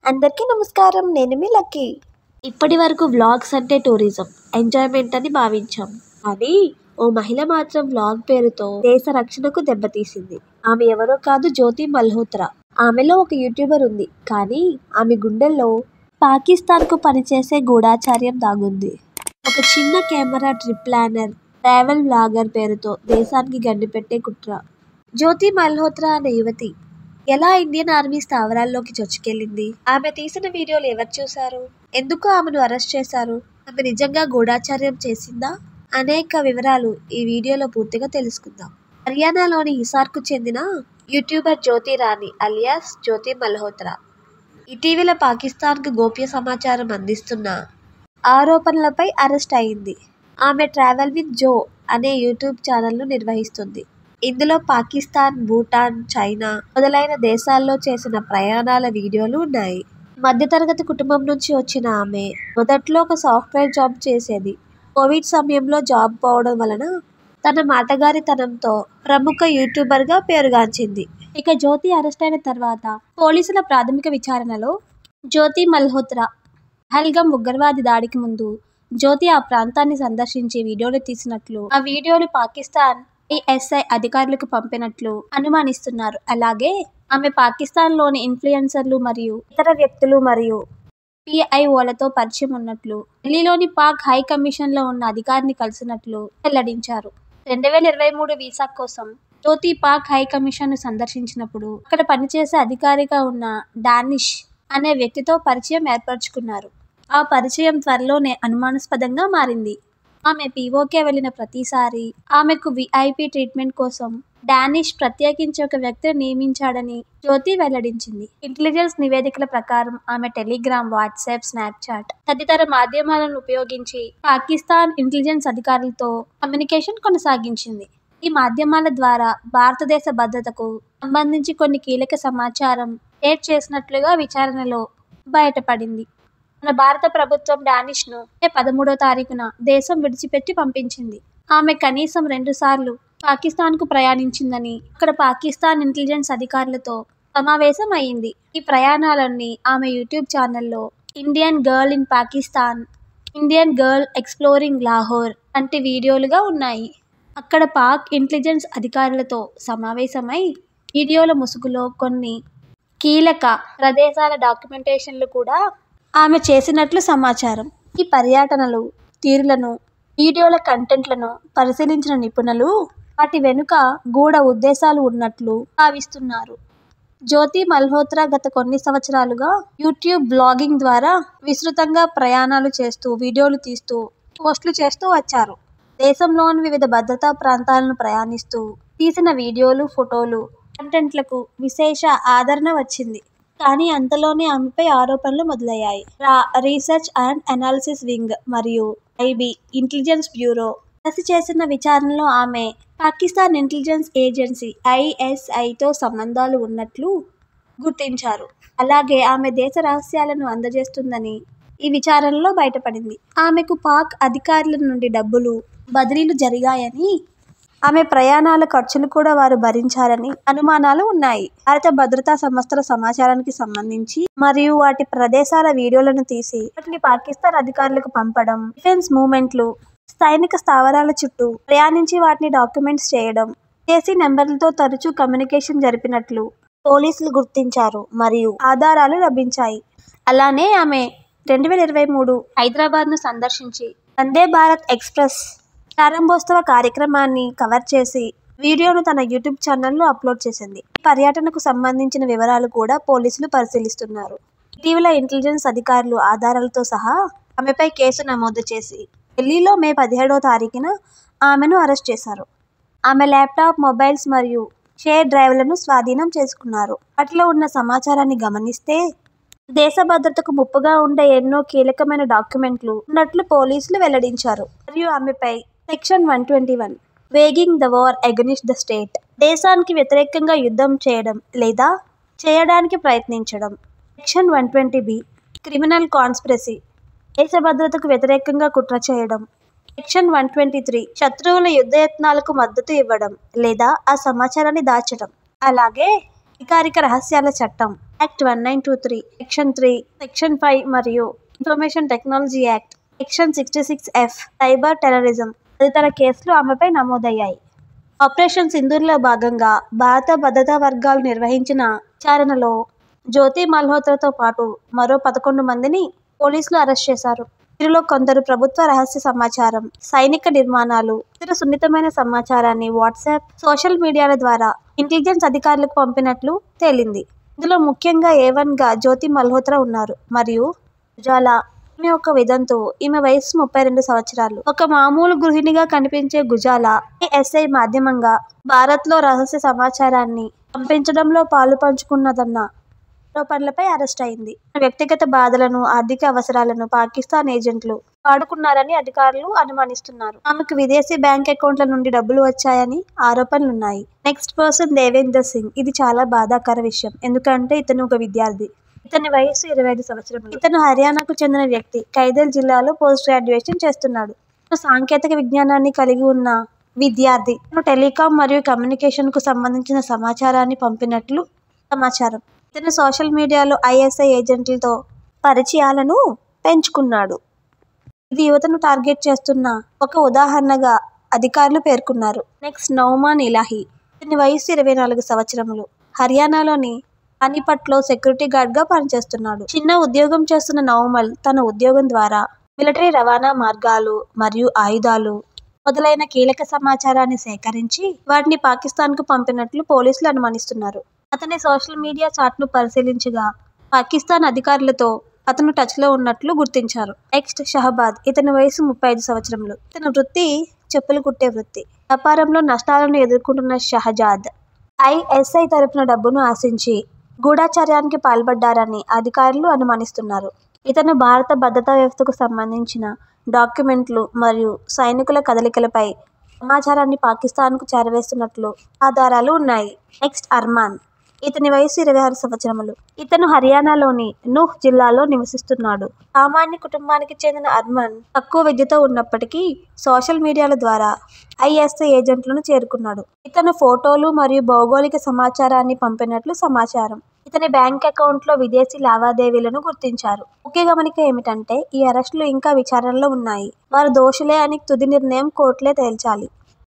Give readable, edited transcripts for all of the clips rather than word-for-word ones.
అందరికీ నమస్కారం. నేను మీ లక్కీ. ఇప్పటి వరకు వ్లాగ్స్ అంటే టూరిజం, ఎంజాయ్మెంట్ అని భావించాం. కానీ ఓ మహిళ మాత్రం వ్లాగ్ పేరుతో దేశ రక్షణకు దెబ్బతీసింది. ఆమె ఎవరో కాదు, జ్యోతి మల్హోత్రా. ఆమెలో ఒక యూట్యూబర్ ఉంది, కానీ ఆమె గుండెల్లో పాకిస్తాన్కు పనిచేసే గూఢాచార్యం దాగుంది. ఒక చిన్న camera trip planner, travel vlogger పేరుతో దేశానికి గండి పెట్టే కుట్ర. జ్యోతి మల్హోత్రా అనే యువతి ఎలా ఇండియన్ ఆర్మీ స్థావరాల్లోకి చొచ్చుకెళ్లింది? ఆమె తీసిన వీడియోలు ఎవరు చూశారు? ఎందుకు ఆమెను అరెస్ట్ చేశారు? ఆమె నిజంగా గూఢాచార్యం చేసిందా? అనేక వివరాలు ఈ వీడియోలో పూర్తిగా తెలుసుకుందాం. హర్యానాలోని హిసార్కు చెందిన యూట్యూబర్ జ్యోతి రాణి అలియాస్ జ్యోతి మల్హోత్రా ఇటీవల పాకిస్తాన్కు గోప్య సమాచారం అందిస్తున్న ఆరోపణలపై అరెస్ట్ అయింది. ఆమె ట్రావెల్ విత్ జో అనే యూట్యూబ్ ఛానల్ను నిర్వహిస్తుంది. ఇందులో పాకిస్తాన్, భూటాన్, చైనా మొదలైన దేశాల్లో చేసిన ప్రయాణాల వీడియోలు ఉన్నాయి. మధ్యతరగతి కుటుంబం నుంచి వచ్చిన ఆమె మొదట్లో ఒక సాఫ్ట్వేర్ జాబ్ చేసేది. కోవిడ్ సమయంలో జాబ్ పోవడం వలన తన మాటగారితనంతో ప్రముఖ యూట్యూబర్గా పేరుగాంచింది. ఇక జ్యోతి అరెస్ట్ అయిన తర్వాత పోలీసుల ప్రాథమిక విచారణలో జ్యోతి మల్హోత్రా పహల్గామ్ ఉగ్రవాది దాడికి ముందు జ్యోతి ఆ ప్రాంతాన్ని సందర్శించి వీడియోలు తీసినట్లు, ఆ వీడియోలు పాకిస్తాన్ ఐఎస్ఐ అధికారులకు పంపినట్లు అనుమానిస్తున్నారు. అలాగే ఆమె పాకిస్తాన్లోని ఇన్ఫ్లుయెన్సర్లు మరియు ఇతర వ్యక్తులు మరియు పిఐఓలతో పరిచయం ఉన్నట్లు, ఢిల్లీలోని పాక్ హై కమిషన్లో ఉన్న అధికారిని కలిసినట్లు వెల్లడించారు. 2023 వీసా కోసం జ్యోతి పాక్ హై కమిషన్ను సందర్శించినప్పుడు అక్కడ పనిచేసే అధికారిగా ఉన్న డానిష్ అనే వ్యక్తితో పరిచయం ఏర్పరచుకున్నారు. ఆ పరిచయం త్వరలోనే అనుమానాస్పదంగా మారింది. ఆమె పీఓకే వెళ్లిన ప్రతిసారి ఆమెకు విఐపి ట్రీట్మెంట్ కోసం డానిష్ ప్రత్యేకించి ఒక వ్యక్తిని నియమించాడని జ్యోతి వెల్లడించింది. ఇంటెలిజెన్స్ నివేదికల ప్రకారం ఆమె టెలిగ్రామ్, వాట్సాప్, స్నాప్చాట్ తదితర మాధ్యమాలను ఉపయోగించి పాకిస్తాన్ ఇంటెలిజెన్స్ అధికారులతో కమ్యూనికేషన్ కొనసాగించింది. ఈ మాధ్యమాల ద్వారా భారతదేశ భద్రతకు సంబంధించి కొన్ని కీలక సమాచారం షేర్ చేసినట్లుగా విచారణలో బయటపడింది. మన భారత ప్రభుత్వం డానిష్ను మే 13వ తారీఖున దేశం విడిచిపెట్టి పంపించింది. ఆమె కనీసం 2 సార్లు పాకిస్తాన్కు ప్రయాణించిందని, అక్కడ పాకిస్తాన్ ఇంటెలిజెన్స్ అధికారులతో సమావేశం అయింది. ఈ ప్రయాణాలన్నీ ఆమె యూట్యూబ్ ఛానల్లో Indian girl in Pakistan, Indian girl exploring Lahore వంటి వీడియోలుగా ఉన్నాయి. అక్కడ పాక్ ఇంటెలిజెన్స్ అధికారులతో సమావేశమై వీడియోల ముసుగులో కొన్ని కీలక ప్రదేశాల డాక్యుమెంటేషన్లు కూడా ఆమె చేసినట్లు సమాచారం. ఈ పర్యటనలు తీరులను, వీడియోల కంటెంట్లను పరిశీలించిన నిపుణులు వాటి వెనుక గూఢ ఉద్దేశాలు ఉన్నట్లు భావిస్తున్నారు. జ్యోతి మల్హోత్రా గత కొన్ని సంవత్సరాలుగా యూట్యూబ్ బ్లాగింగ్ ద్వారా విస్తృతంగా ప్రయాణాలు చేస్తూ, వీడియోలు తీస్తూ, పోస్టులు చేస్తూ వచ్చారు. దేశంలోని వివిధ భద్రతా ప్రాంతాలను ప్రయాణిస్తూ తీసిన వీడియోలు, ఫోటోలు, కంటెంట్లకు విశేష ఆదరణ వచ్చింది. కానీ అంతలోనే ఆమెపై ఆరోపణలు మొదలయ్యాయి. రీసెర్చ్ అండ్ అనాలిసిస్ వింగ్ మరియు ఐబీ ఇంటెలిజెన్స్ బ్యూరో కలిసి చేసిన విచారణలో ఆమె పాకిస్తాన్ ఇంటెలిజెన్స్ ఏజెన్సీ ఐఎస్ఐతో సంబంధాలు ఉన్నట్లు గుర్తించారు. అలాగే ఆమె దేశ రహస్యాలను అందజేస్తుందని ఈ విచారణలో బయటపడింది. ఆమెకు పాక్ అధికారుల నుండి డబ్బులు బదిలీలు జరిగాయని, ఆమె ప్రయాణాల ఖర్చులు కూడా వారు భరించారని అనుమానాలు ఉన్నాయి. భారత భద్రతా సంస్థల సమాచారానికి సంబంధించి మరియు వాటి ప్రదేశాల వీడియోలను తీసి వాటిని పాకిస్తాన్ అధికారులకు పంపడం, డిఫెన్స్ మూవ్మెంట్లు, సైనిక స్థావరాల చుట్టూ ప్రయాణించి వాటిని డాక్యుమెంట్స్ చేయడం, దేశీ నెంబర్లతో తరచూ కమ్యూనికేషన్ జరిపినట్లు పోలీసులు గుర్తించారు మరియు ఆధారాలు లభించాయి. అలానే ఆమె 2023 హైదరాబాద్ను సందర్శించి వందే భారత్ ఎక్స్ప్రెస్ ప్రారంభోత్సవ కార్యక్రమాన్ని కవర్ చేసి వీడియోను తన యూట్యూబ్ ఛానల్లో అప్లోడ్ చేసింది. ఈ పర్యటనకు సంబంధించిన వివరాలు కూడా పోలీసులు పరిశీలిస్తున్నారు. ఇటీవల ఇంటెలిజెన్స్ అధికారులు ఆధారాలతో సహా ఆమెపై కేసు నమోదు చేసి ఢిల్లీలో మే 17వ తారీఖున ఆమెను అరెస్ట్ చేశారు. ఆమె ల్యాప్టాప్, మొబైల్స్ మరియు షేర్ డ్రైవ్లను స్వాధీనం చేసుకున్నారు. వాటిలో ఉన్న సమాచారాన్ని గమనిస్తే దేశ భద్రతకు ముప్పుగా ఉండే ఎన్నో కీలకమైన డాక్యుమెంట్లు ఉన్నట్లు పోలీసులు వెల్లడించారు. మరియు ఆమెపై section 121 waging the war against the state, దేశానికి వ్యతిరేకంగా యుద్ధం చేయడం లేదా చేయడానికి ప్రయత్నించడం, సెక్షన్ 120B క్రిమినల్ కాన్స్పిరసీ, దేశ భద్రతకు వ్యతిరేకంగా కుట్ర చేయడం, సెక్షన్ 123 శత్రువుల యుద్ధయత్నాలకు మద్దతు ఇవ్వడం లేదా ఆ సమాచారాన్ని దాచడం, అలాగే అధికారిక రహస్యాల చట్టం యాక్ట్ 1923, సెక్షన్ 3, సెక్షన్ 5 మరియు information technology act section 66F, cyber terrorism తదితర కేసులు ఆమెపై నమోదయ్యాయి. ఆపరేషన్ సింధూర్లో భాగంగా భారత భద్రతా వర్గాలు నిర్వహించిన విచారణలో జ్యోతి మల్హోత్రాతో పాటు మరో 11 మందిని పోలీసులు అరెస్ట్ చేశారు. వీరిలో కొందరు ప్రభుత్వ రహస్య సమాచారం, సైనిక నిర్మాణాలు, ఇతర సున్నితమైన సమాచారాన్ని వాట్సాప్, సోషల్ మీడియాల ద్వారా ఇంటెలిజెన్స్ అధికారులకు పంపినట్లు తేలింది. ఇందులో ముఖ్యంగా A1గా జ్యోతి మల్హోత్రా ఉన్నారు మరియు ఉజాలా ఈమె ఒక విధంతో. ఈమె వయసు 32 సంవత్సరాలు. ఒక మామూలు గృహిణిగా కనిపించే గుజాలా ISI మాధ్యమంగా భారత్లో రహస్య సమాచారాన్ని పంపించడంలో పాలు పంచుకున్నదన్న ఆరోపణలపై అరెస్ట్ అయింది. వ్యక్తిగత బాధలను, ఆర్థిక అవసరాలను పాకిస్తాన్ ఏజెంట్లు వాడుకున్నారని అధికారులు అనుమానిస్తున్నారు. ఆమెకు విదేశీ బ్యాంక్ అకౌంట్ల నుండి డబ్బులు వచ్చాయని ఆరోపణలున్నాయి. Next person Devender Singh. ఇది చాలా బాధాకర విషయం, ఎందుకంటే ఇతను ఒక విద్యార్థి. ఇతని వయసు 25 సంవత్సరములు. ఇతను హర్యానాకు చెందిన వ్యక్తి. కైదల్ జిల్లాలో పోస్ట్ గ్రాడ్యుయేషన్ చేస్తున్నాడు. ఇతను సాంకేతిక విజ్ఞానాన్ని కలిగి ఉన్న విద్యార్థి. ఇతను టెలికాం మరియు కమ్యూనికేషన్ కు సంబంధించిన సమాచారాన్ని పంపినట్లు సమాచారం. ఇతను సోషల్ మీడియాలో ISI ఏజెంట్లతో పరిచయాలను పెంచుకున్నాడు. ఇది యువతను టార్గెట్ చేస్తున్న ఒక ఉదాహరణగా అధికారులు పేర్కొన్నారు. నెక్స్ట్ నౌమాన్ ఇలాహీ. ఇతని వయసు 24 సంవత్సరములు. హర్యానాలోని పానీపట్లో సెక్యూరిటీ గార్డ్గా పనిచేస్తున్నాడు. చిన్న ఉద్యోగం చేస్తున్న నౌమల్ తన ఉద్యోగం ద్వారా మిలిటరీ రవాణా మార్గాలు మరియు ఆయుధాలు మొదలైన కీలక సమాచారాన్ని సేకరించి వాటిని పాకిస్తాన్కు పంపినట్లు పోలీసులు అనుమానిస్తున్నారు. అతని సోషల్ మీడియా చాట్ను పరిశీలించగా పాకిస్తాన్ అధికారులతో అతను టచ్లో ఉన్నట్లు గుర్తించారు. నెక్స్ట్ షహబాద్. ఇతని వయసు 35 సంవత్సరములు. ఇతని వృత్తి చెప్పులు కుట్టే వృత్తి. వ్యాపారంలో నష్టాలను ఎదుర్కొంటున్న షహజాద్ ISI తరపున డబ్బును ఆశించి గూఢాచర్యానికి పాల్పడ్డారని అధికారులు అనుమానిస్తున్నారు. ఇతను భారత భద్రతా వ్యవస్థకు సంబంధించిన డాక్యుమెంట్లు మరియు సైనికుల కదలికలపై సమాచారాన్ని పాకిస్తాన్కు చేరవేస్తున్నట్లు ఆధారాలు ఉన్నాయి. నెక్స్ట్ అర్మాన్. ఇతని వయసు 26 సంవత్సరములు. ఇతను హర్యానాలోని నూహ్ జిల్లాలో నివసిస్తున్నాడు. సామాన్య కుటుంబానికి చెందిన అర్మాన్ తక్కువ విద్యతో ఉన్నప్పటికీ సోషల్ మీడియాల ద్వారా ISI ఏజెంట్లను చేరుకున్నాడు. ఇతను ఫోటోలు మరియు భౌగోళిక సమాచారాన్ని పంపినట్లు సమాచారం. ఇతని బ్యాంక్ అకౌంట్లో విదేశీ లావాదేవీలను గుర్తించారు. ముఖ్య గమనిక ఏమిటంటే ఈ అరెస్టులు ఇంకా విచారణలో ఉన్నాయి. వారు దోషులే అని తుది నిర్ణయం కోర్టులే తేల్చాలి.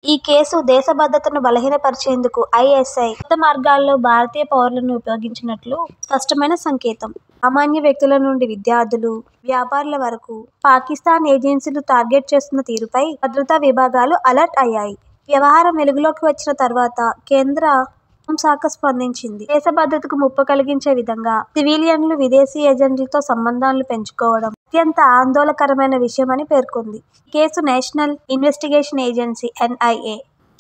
ఈ కేసు దేశ భద్రతను బలహీనపరిచేందుకు ISI కొత్త మార్గాల్లో భారతీయ పౌరులను ఉపయోగించినట్లు స్పష్టమైన సంకేతం. సామాన్య వ్యక్తుల నుండి విద్యార్థులు, వ్యాపారుల వరకు పాకిస్తాన్ ఏజెన్సీలు టార్గెట్ చేస్తున్న తీరుపై భద్రతా విభాగాలు అలర్ట్ అయ్యాయి. వ్యవహారం వెలుగులోకి వచ్చిన తర్వాత కేంద్ర హోంశాఖ స్పందించింది. దేశ భద్రతకు ముప్పు కలిగించే విధంగా సివిలియన్లు విదేశీ ఏజెంట్లతో సంబంధాలు పెంచుకోవడం అత్యంత ఆందోళనకరమైన విషయమని పేర్కొంది. ఈ case national investigation agency NIA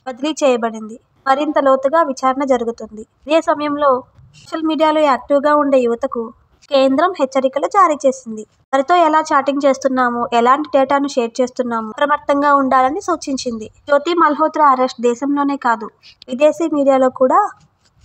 బదిలీ చేయబడింది. మరింత లోతుగా విచారణ జరుగుతుంది. ఇదే సమయంలో సోషల్ మీడియాలో యాక్టివ్గా ఉండే యువతకు కేంద్రం హెచ్చరికలు జారీ చేసింది. వారితో ఎలా చాటింగ్ చేస్తున్నామో, ఎలాంటి డేటాను షేర్ చేస్తున్నామో అప్రమత్తంగా ఉండాలని సూచించింది. జ్యోతి మల్హోత్రా అరెస్ట్ దేశంలోనే కాదు, విదేశీ మీడియాలో కూడా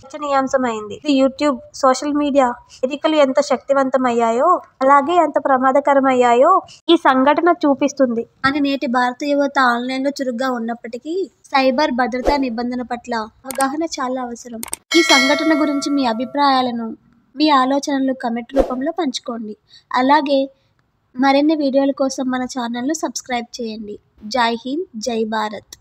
చర్చనీయాంశమైంది. ఇది యూట్యూబ్, సోషల్ మీడియా వేదికలు ఎంత శక్తివంతమయ్యాయో అలాగే ఎంత ప్రమాదకరమయ్యాయో ఈ సంఘటన చూపిస్తుంది అని నేటి భారత యువత ఆన్లైన్లో చురుగ్గా ఉన్నప్పటికీ సైబర్ భద్రతా నిబంధన పట్ల అవగాహన చాలా అవసరం. ఈ సంఘటన గురించి మీ అభిప్రాయాలను, మీ ఆలోచనలు కమెంట్ రూపంలో పంచుకోండి. అలాగే మరిన్ని వీడియోల కోసం మన ఛానల్ను సబ్స్క్రైబ్ చేయండి. జై హింద్, జై భారత్.